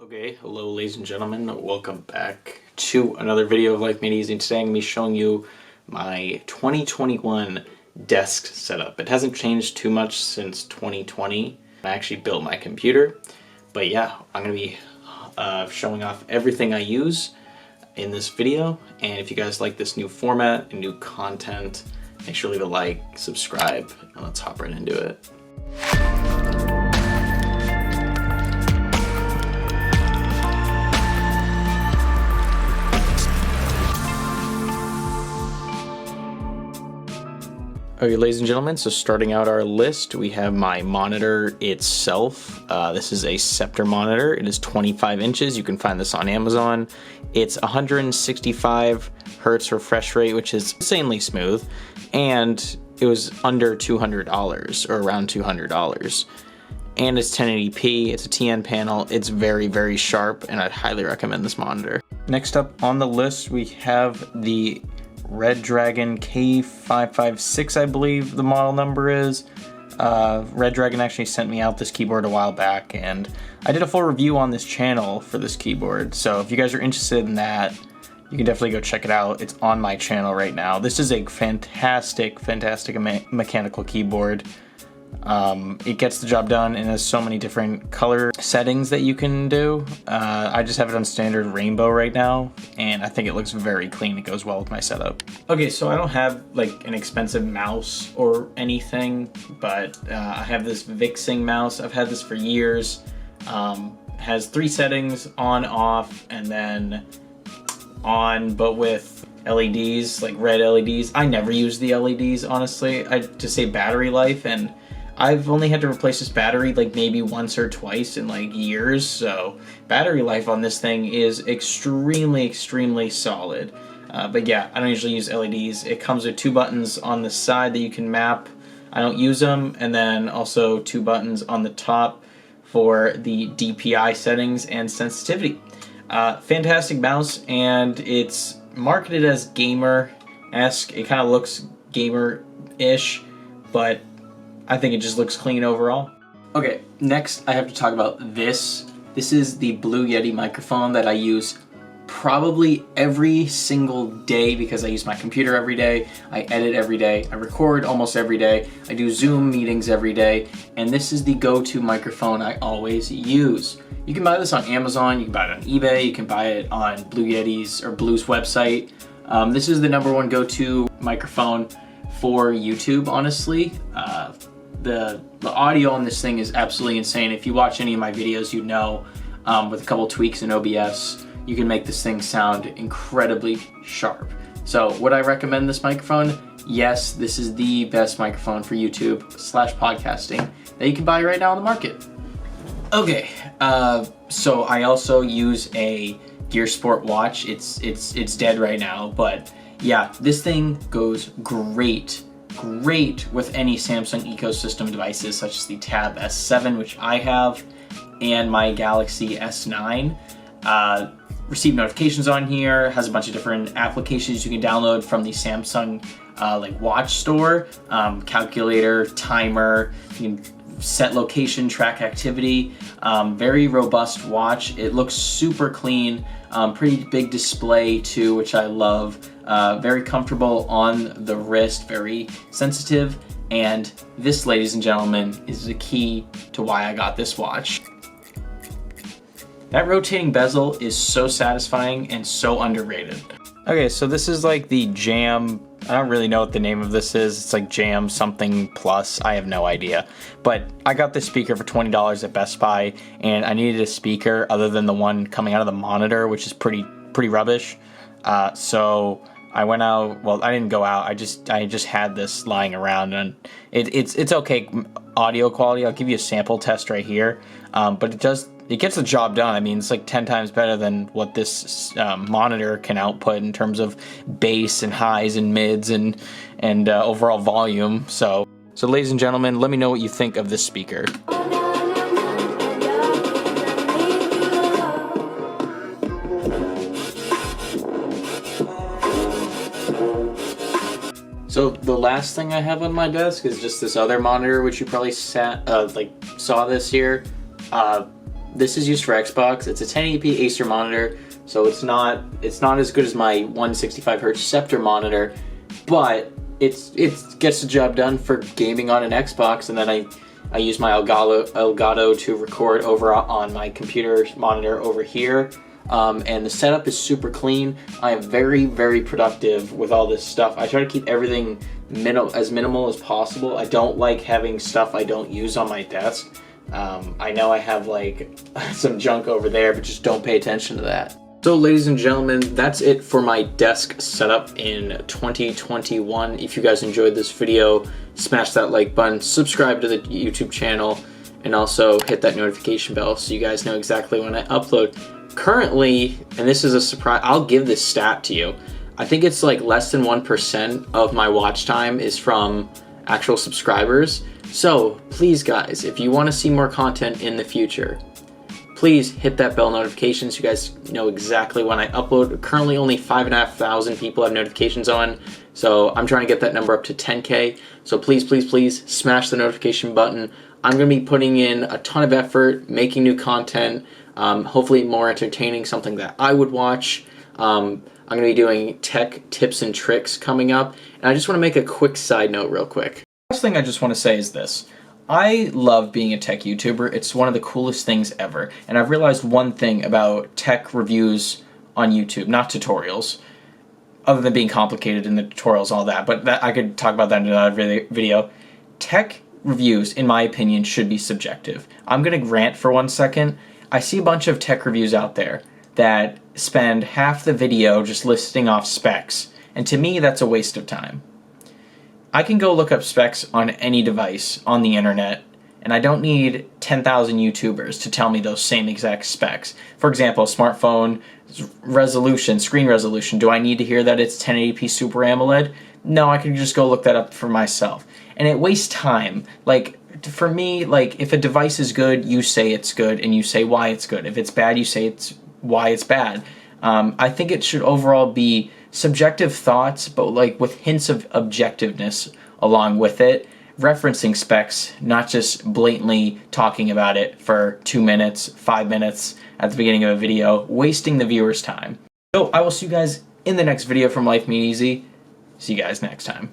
Okay, hello ladies and gentlemen, welcome back to another video of Life Made Easy. Today I'm going to be showing you my 2021 desk setup. It hasn't changed too much since 2020. I actually built my computer, but yeah, I'm going to be showing off everything I use in this video. And if you guys like this new format and new content, make sure to leave a like, subscribe, and let's hop right into it. Okay, ladies and gentlemen, so starting out our list, we have my monitor itself. This is a Scepter monitor. It is 25 inches. You can find this on Amazon. It's 165 hertz refresh rate, which is insanely smooth, and it was under $200 or around $200. And it's 1080p. It's a TN panel. It's very, very sharp, and I'd highly recommend this monitor. Next up on the list, we have the Red Dragon K556, I believe the model number is. Red Dragon actually sent me out this keyboard a while back, and I did a full review on this channel for this keyboard. So if you guys are interested in that, you can definitely go check it out. It's on my channel right now. This is a fantastic mechanical keyboard. It gets the job done and has so many different color settings that you can do. I just have it on standard rainbow right now, and I think it looks very clean. It goes well with my setup. Okay, so I don't have like an expensive mouse or anything, but I have this Vixing mouse. I've had this for years. Has 3 settings: on, off, and then on, but with LEDs, like red LEDs. I never use the LEDs, honestly, to save battery life, and I've only had to replace this battery like maybe once or twice in like years, so battery life on this thing is extremely solid. But yeah, I don't usually use LEDs. It comes with 2 buttons on the side that you can map. I don't use them, and then also 2 buttons on the top for the DPI settings and sensitivity. Fantastic mouse, and it's marketed as gamer-esque. It kind of looks gamer-ish, but I think it just looks clean overall. Okay, next I have to talk about this. This is the Blue Yeti microphone that I use probably every single day because I use my computer every day, I edit every day, I record almost every day, I do Zoom meetings every day, and this is the go-to microphone I always use. You can buy this on Amazon, you can buy it on eBay, you can buy it on Blue Yeti's or Blue's website. This is the #1 go-to microphone for YouTube, honestly. The audio on this thing is absolutely insane. If you watch any of my videos, you know, with a couple tweaks in OBS, you can make this thing sound incredibly sharp. So would I recommend this microphone? Yes, this is the best microphone for YouTube/podcasting that you can buy right now on the market. Okay, so I also use a Gear Sport watch. It's dead right now, but yeah, this thing goes great with any Samsung ecosystem devices such as the Tab S7, which I have, and my Galaxy S9. Receive notifications on here, has a bunch of different applications you can download from the Samsung like watch store, calculator, timer, you can set location, track activity. Very robust watch. It looks super clean, pretty big display too, which I love. Very comfortable on the wrist, very sensitive, and this, ladies and gentlemen, is the key to why I got this watch. That rotating bezel is so satisfying and so underrated. Okay, so this is like the Jam, I don't really know what the name of this is. It's like Jam something plus, I have no idea. But I got this speaker for $20 at Best Buy, and I needed a speaker other than the one coming out of the monitor, which is pretty rubbish. So I went out, well, I didn't go out, I just had this lying around, and it's okay audio quality. I'll give you a sample test right here, but it gets the job done. I mean, it's like 10 times better than what this monitor can output in terms of bass and highs and mids and overall volume. So ladies and gentlemen, let me know what you think of this speaker. So the last thing I have on my desk is just this other monitor, which you probably saw this here. This is used for Xbox. It's a 1080p Acer monitor, so it's not as good as my 165Hz Scepter monitor, but it gets the job done for gaming on an Xbox. And then I use my Elgato to record over on my computer monitor over here. And the setup is super clean. I am very, very productive with all this stuff. I try to keep everything as minimal as possible. I don't like having stuff I don't use on my desk. I know I have like some junk over there, but just don't pay attention to that. So ladies and gentlemen, that's it for my desk setup in 2021. If you guys enjoyed this video, smash that like button, subscribe to the YouTube channel, and also hit that notification bell so you guys know exactly when I upload. Currently, and this is a surprise, I'll give this stat to you. I think it's like less than 1% of my watch time is from actual subscribers. So please guys, if you want to see more content in the future, please hit that bell notification so you guys know exactly when I upload. Currently only 5,500 people have notifications on, so I'm trying to get that number up to 10K. So please, please, please smash the notification button. I'm going to be putting in a ton of effort, making new content, hopefully more entertaining, something that I would watch. I'm going to be doing tech tips and tricks coming up. And I just want to make a quick side note real quick. The last thing I just want to say is this. I love being a tech YouTuber. It's one of the coolest things ever. And I've realized one thing about tech reviews on YouTube, not tutorials, other than being complicated in the tutorials and all that, but I could talk about that in another video. Tech reviews, in my opinion, should be subjective. I'm going to rant for 1 second. I see a bunch of tech reviews out there that spend half the video just listing off specs, and to me that's a waste of time. I can go look up specs on any device on the internet, and I don't need 10,000 YouTubers to tell me those same exact specs. For example, smartphone resolution, screen resolution. Do I need to hear that it's 1080p Super AMOLED? No, I can just go look that up for myself. And it wastes time. Like, for me, like, if a device is good, you say it's good, and you say why it's good. If it's bad, you say it's why it's bad. I think it should overall be subjective thoughts, but like with hints of objectiveness along with it, referencing specs, not just blatantly talking about it for 2 minutes, 5 minutes at the beginning of a video, wasting the viewer's time. So I will see you guys in the next video from Life Made Easy. See you guys next time.